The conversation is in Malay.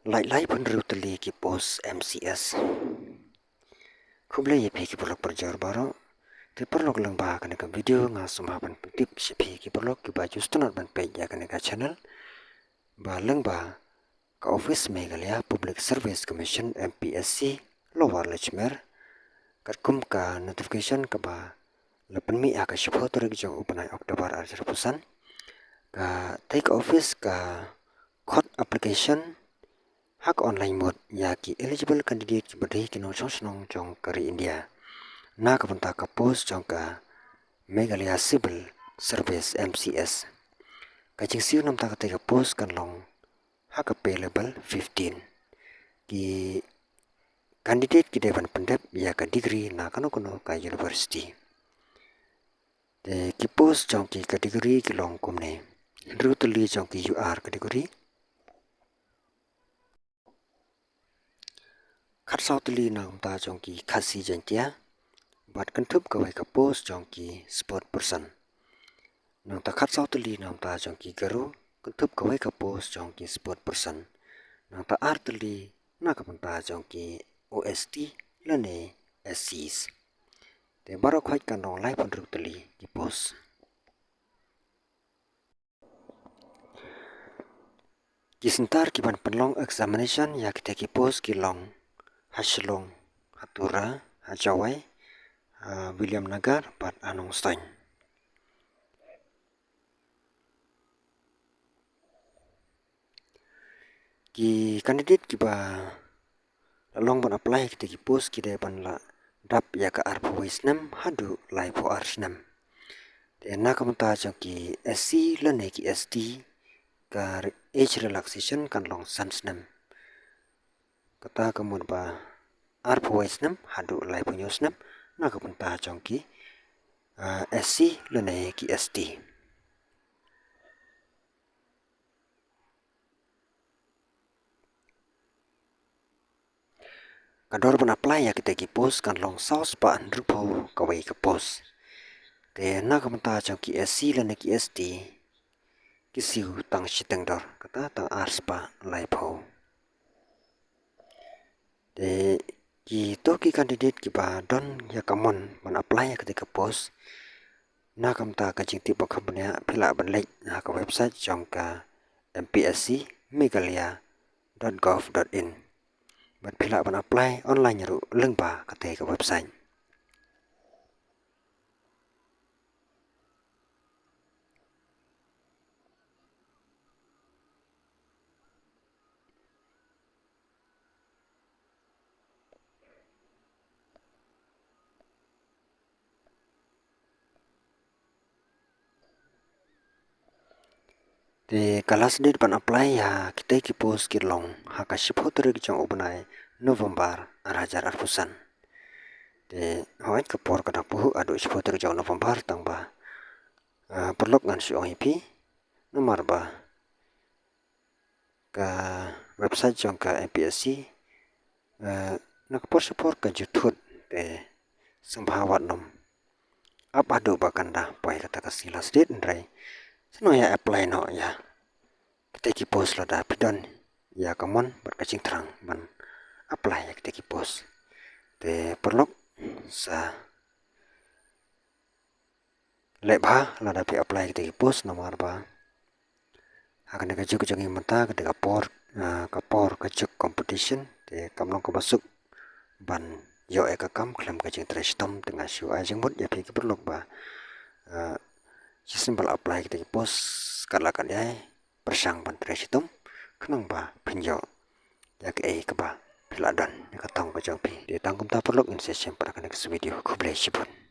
Lai penderu teli ki pos MCS. Kuble ye ki perlok perjar baro. Te perlok lengba kene ka video nga sumapan tip si ki perlok ki baju stunat ban page ya kene ka channel. Ba lengba ka office Meghalaya Public Service Commission MPSC Lower Lechmer. Kat kum ka notification ka ba lepen mi aka shipho torik jong upanai Oktober arjar pusan. Ka take office ka court application hak online mode ya ki eligible candidate ki badai ki no chong jong kari India na ka penta ka post jong ka Meghalaya Civil Service MCS ka jing siu nam ta ka post kan long hak available 15 ki candidate ki devan pendep ya ka degree na kano ka university de ki post jong ki category ki long kumne rutuli jong ki UR category khát sau tuli nào ta trong kỳ khát si dành tia bát cân thấp cái cái post trong kỳ sport person nào ta khát sau tuli nào ta trong kỳ garu cân thấp cái post trong kỳ sport person nào ta art tuli na cái ta trong kỳ OST là ne SCs để baru khoai kan dong lai pun tuli di post ki sentar ki ban penlong examination ya kita ki post ki long Haslong Hatura Hajawai William Nagar Pat Anong Stein ki candidate ki ba long ban apply kita ki post ki de ban la dap ya ka ar voice nam hadu live for arsnam de na kam ta jong ki SC la ne ki ST ka age relaxation kan long sans nam kata kamun ba ar voice nam hadu live news nam na ka ta jong ki SC la ne ki ST kador ban apply ya kita ki post kan long sauce pa andrupo kawai ka post te na ka ta jong ki SC la ne ki ST ki siu tang shitang dor kata tang ars pa live ho te ki to ki candidate ki ba don ya kamon ban apply ya kita post na kam ta ka jing ti ba khabnya phila ban lek na ka website jong ka mpsc meghalaya.gov.in ban phila ban apply online ru lengba ka te ka website de kalas date ban apply ya kita ki post ki long haka shipho torik jong upanai November arajar arpusan de hoit ka por ka puhu adu shipho torik jong November tang ba perlok ngan si ong ipi nomor ba ka website jong ka MPSC nak por support ka jutut de sembawat nom apa adu bakanda poi kata ka silas date ndrai seno ya apply no ya kita ki post lo da pidon ya kamon berkacing terang ban apply ya kita ki post te perlok sa lebha la da pi apply kita ki post nomor ba akan ka juk jangi mata ka por ka juk competition te kamlong ka basuk ban yo e ka kam klam ka jing trash tom tengah shu a jing mut ya pi ki perlok ba simple apply kita ki post kala kan ya persang ban trash tom kenang ba pinjo ya ke ka ba piladon ya ka tong ka jong pi de tangkum ta perlok in session para kan video ku bless you.